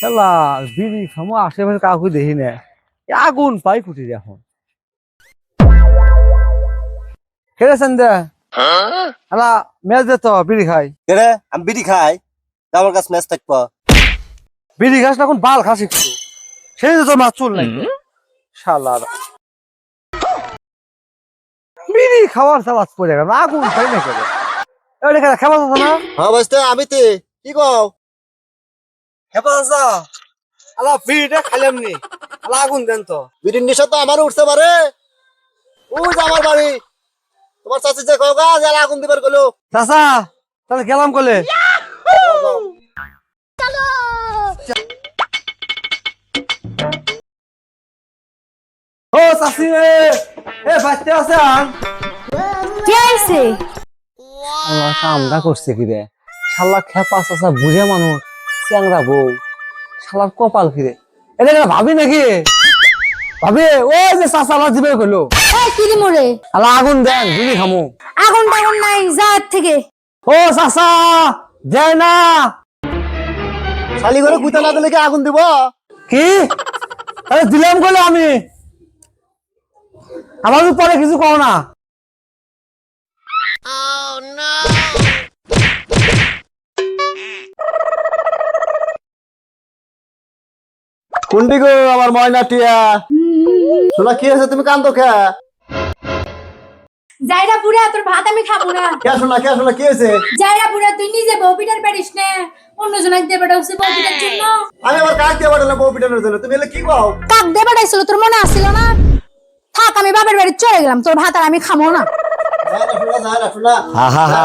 শালা বিড়ি খামো আশেপাশে কাউকে দেখি না, আগুন পাই কুটি এখন খেয়েছেন দে শালা মেজ দে তো বিড়ি খাই। রে আমি বিড়ি খাই, আমার কাছে ম্যাচ থাকবো। বিড়ি খাস না এখন বাল খাস একটু, সেই তো তোর মাছ চুল নাই শালা। বিড়ি খাওয়ার সালাদ পড়ে গেল, আগুন খাই না কেন খেপা যাচ্ছে না? হ্যাঁ বাস্তে আমি তে কি কও? খেপা যাচ্ছে আলা বিড়িটা খাইলাম নি, আলা আগুন দেন তো। বিড়ির নেশা তো আমারও উঠতে পারে। ওই যে আমার বাড়ি, তোমার চাচি যে কও গা যে আগুন দিবার গেলো। চাচা তাহলে গেলাম কলে। ও চাচি এ বাচ্চা আছে কে আইছে? আল্লাহ কামটা করছে কি রে, শালা খেপা চাচা বুঝে মানুষ, চ্যাংরা বউ, শালার কপাল কি রে। এটা কেন ভাবি নাকি? ভাবি ওই যে চাচা আমার জিবে কইলো এই কি দি মরে? আল্লাহ আগুন দেন বিড়ি খামু। আগুন টাগুন নাই, যা এর থেকে। ও চাচা যায় না। শালি ঘরে কুইতা না দিলে কি আগুন দিব? কি আরে দিলাম কইলে আমি, আমার পরে কিছু কও না। কুন্ডি গো আমার ময়না টিয়া, শোনা কি আছে তুমি কান্দো কে? যাইরা পুরা তোর ভাত আমি খাবো না। কে শোনা কি হয়েছে? যাইরা পুরা তুই নিজে বউ পিটার পারিস না, অন্য জনক দিয়ে পাঠাইছিস বউ পিটার জন্য। আমি আমার কাজ দিয়ে পাঠালাম বউ পিটানোর জন্য, তুমি এলে কি কও? কাক দিয়ে পাঠাইছিল, তোর মনে আসছিল না? থাক আমি বাপের বাড়ি চলে গেলাম, তোর ভাত আর আমি খাবো না। যায় না শোনা, হা হা হা